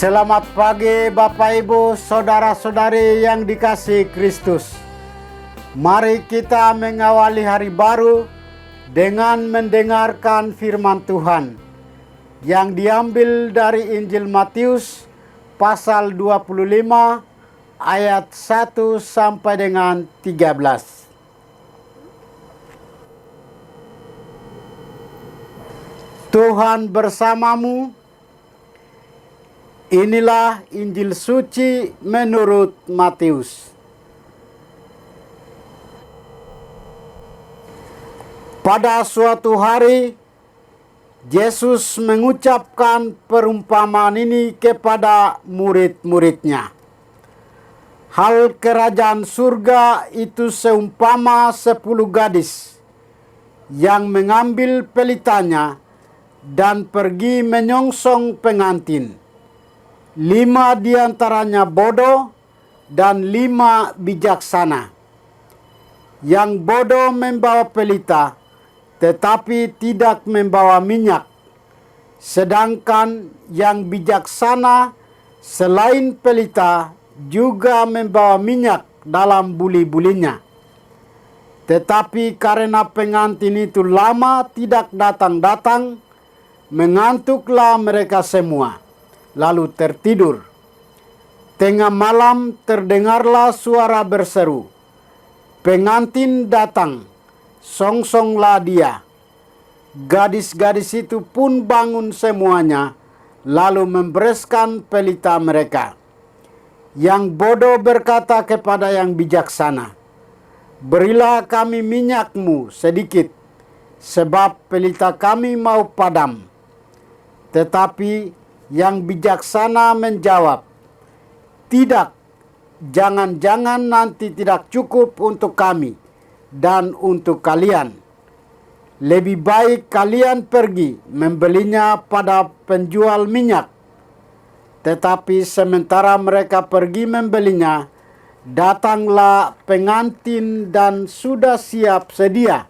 Selamat pagi Bapak Ibu, saudara-saudari yang dikasihi Kristus. Mari kita mengawali hari baru dengan mendengarkan firman Tuhan yang diambil dari Injil Matius pasal 25 ayat 1 sampai dengan 13. Tuhan bersamamu. Inilah Injil suci menurut Matius. Pada suatu hari, Yesus mengucapkan perumpamaan ini kepada murid-muridnya. Hal kerajaan surga itu seumpama 10 gadis yang mengambil pelitanya dan pergi menyongsong pengantin. 5 diantaranya bodoh dan 5 bijaksana. Yang bodoh membawa pelita, tetapi tidak membawa minyak. Sedangkan yang bijaksana selain pelita juga membawa minyak dalam buli-bulinya. Tetapi karena pengantin itu lama tidak datang-datang, mengantuklah mereka semua, lalu tertidur. Tengah malam terdengarlah suara berseru, "Pengantin datang, songsonglah dia." Gadis-gadis itu pun bangun semuanya, lalu membereskan pelita mereka. Yang bodoh berkata kepada yang bijaksana, "Berilah kami minyakmu sedikit, sebab pelita kami mau padam." Tetapi yang bijaksana menjawab, "Tidak, jangan-jangan nanti tidak cukup untuk kami dan untuk kalian. Lebih baik kalian pergi membelinya pada penjual minyak." Tetapi sementara mereka pergi membelinya, datanglah pengantin dan sudah siap sedia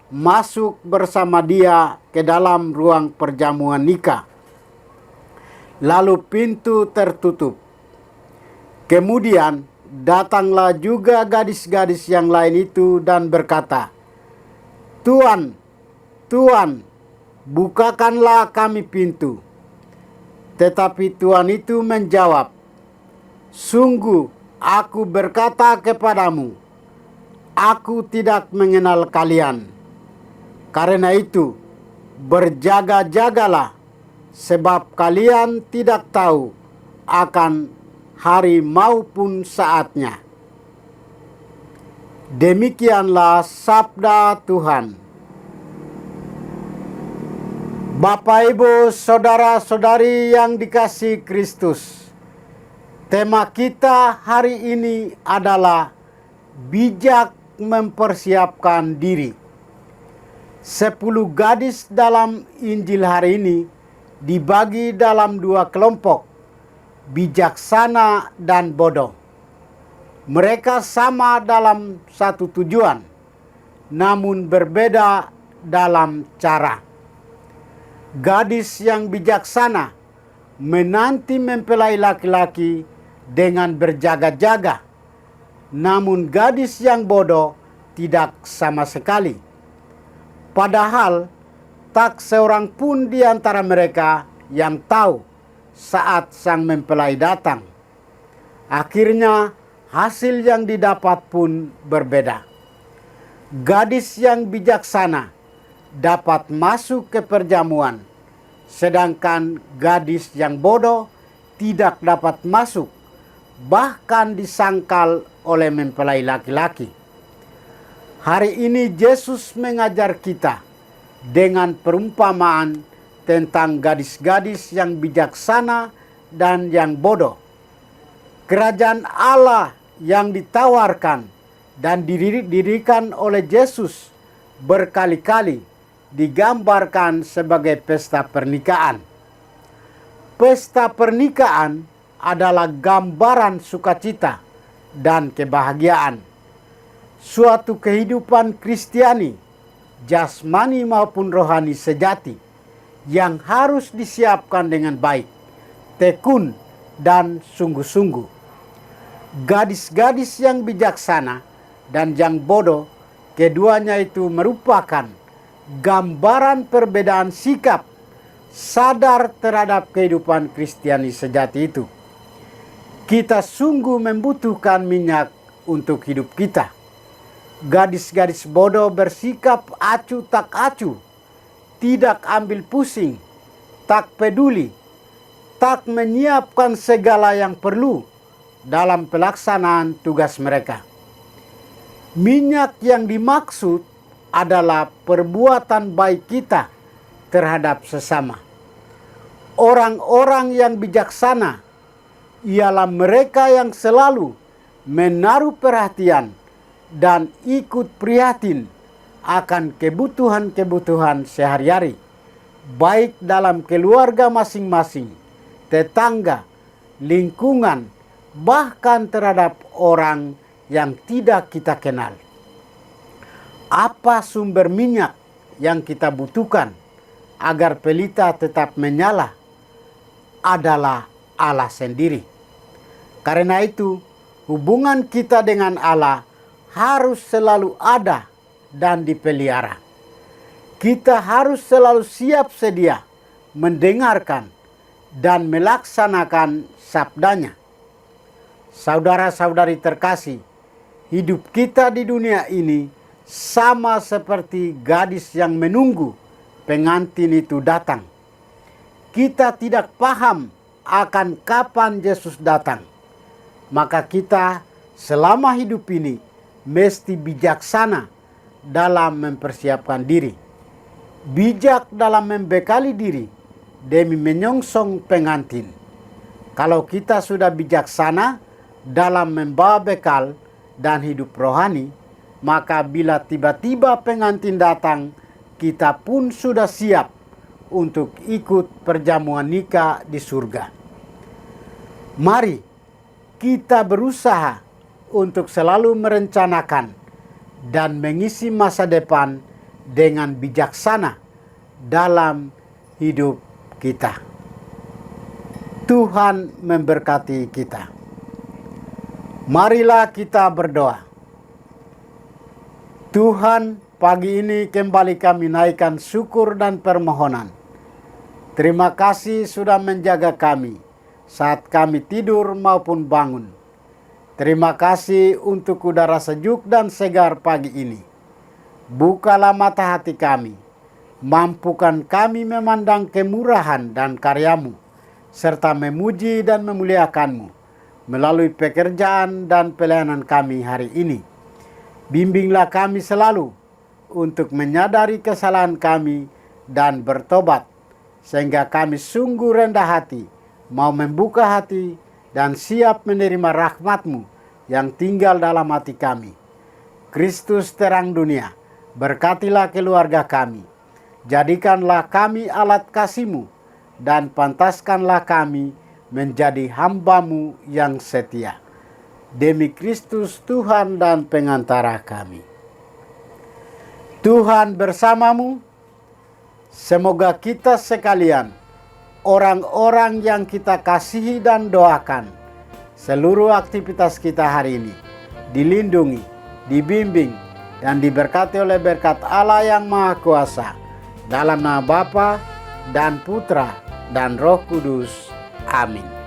masuk bersama dia ke dalam ruang perjamuan nikah. Lalu pintu tertutup. Kemudian datanglah juga gadis-gadis yang lain itu dan berkata, "Tuan, Tuan, bukakanlah kami pintu." Tetapi Tuan itu menjawab, "Sungguh aku berkata kepadamu, aku tidak mengenal kalian. Karena itu, berjaga-jagalah, sebab kalian tidak tahu akan hari maupun saatnya." Demikianlah sabda Tuhan. Bapak, Ibu, saudara-saudari yang dikasihi Kristus, tema kita hari ini adalah bijak mempersiapkan diri. 10 gadis dalam Injil hari ini dibagi dalam 2 kelompok, bijaksana dan bodoh. Mereka sama dalam satu tujuan, namun berbeda dalam cara. Gadis yang bijaksana menanti mempelai laki-laki dengan berjaga-jaga, namun gadis yang bodoh tidak sama sekali. Padahal tak seorang pun di antara mereka yang tahu saat sang mempelai datang. Akhirnya hasil yang didapat pun berbeda. Gadis yang bijaksana dapat masuk ke perjamuan, sedangkan gadis yang bodoh tidak dapat masuk, bahkan disangkal oleh mempelai laki-laki. Hari ini Yesus mengajar kita dengan perumpamaan tentang gadis-gadis yang bijaksana dan yang bodoh. Kerajaan Allah yang ditawarkan dan didirikan oleh Yesus berkali-kali digambarkan sebagai pesta pernikahan. Pesta pernikahan adalah gambaran sukacita dan kebahagiaan. Suatu kehidupan Kristiani, jasmani maupun rohani sejati, yang harus disiapkan dengan baik, tekun, dan sungguh-sungguh. Gadis-gadis yang bijaksana dan yang bodoh, keduanya itu merupakan gambaran perbedaan sikap sadar terhadap kehidupan Kristiani sejati itu. Kita sungguh membutuhkan minyak untuk hidup kita. Gadis-gadis bodoh bersikap acuh tak acuh, tidak ambil pusing, tak peduli, tak menyiapkan segala yang perlu dalam pelaksanaan tugas mereka. Minyak yang dimaksud adalah perbuatan baik kita terhadap sesama. Orang-orang yang bijaksana ialah mereka yang selalu menaruh perhatian dan ikut prihatin akan kebutuhan-kebutuhan sehari-hari, baik dalam keluarga masing-masing, tetangga, lingkungan, bahkan terhadap orang yang tidak kita kenal. Apa sumber minyak yang kita butuhkan agar pelita tetap menyala? Adalah Allah sendiri. Karena itu, hubungan kita dengan Allah harus selalu ada dan dipelihara. Kita harus selalu siap sedia mendengarkan dan melaksanakan sabdanya. Saudara-saudari terkasih, hidup kita di dunia ini sama seperti gadis yang menunggu pengantin itu datang. Kita tidak paham akan kapan Yesus datang. Maka kita selama hidup ini mesti bijaksana dalam mempersiapkan diri. Bijak dalam membekali diri demi menyongsong pengantin. Kalau kita sudah bijaksana dalam membawa bekal dan hidup rohani, maka bila tiba-tiba pengantin datang, kita pun sudah siap untuk ikut perjamuan nikah di surga. Mari kita berusaha untuk selalu merencanakan dan mengisi masa depan dengan bijaksana dalam hidup kita. Tuhan memberkati kita. Marilah kita berdoa. Tuhan, pagi ini kembali kami naikkan syukur dan permohonan. Terima kasih sudah menjaga kami saat kami tidur maupun bangun. Terima kasih untuk udara sejuk dan segar pagi ini. Bukalah mata hati kami. Mampukan kami memandang kemurahan dan karya-Mu, serta memuji dan memuliakan-Mu melalui pekerjaan dan pelayanan kami hari ini. Bimbinglah kami selalu untuk menyadari kesalahan kami dan bertobat, sehingga kami sungguh rendah hati, mau membuka hati dan siap menerima rahmat-Mu yang tinggal dalam hati kami. Kristus terang dunia, berkatilah keluarga kami. Jadikanlah kami alat kasih-Mu dan pantaskanlah kami menjadi hamba-Mu yang setia. Demi Kristus Tuhan dan pengantara kami. Tuhan bersamamu. Semoga kita sekalian, orang-orang yang kita kasihi dan doakan, seluruh aktivitas kita hari ini dilindungi, dibimbing, dan diberkati oleh berkat Allah yang Maha Kuasa. Dalam nama Bapa dan Putra dan Roh Kudus. Amin.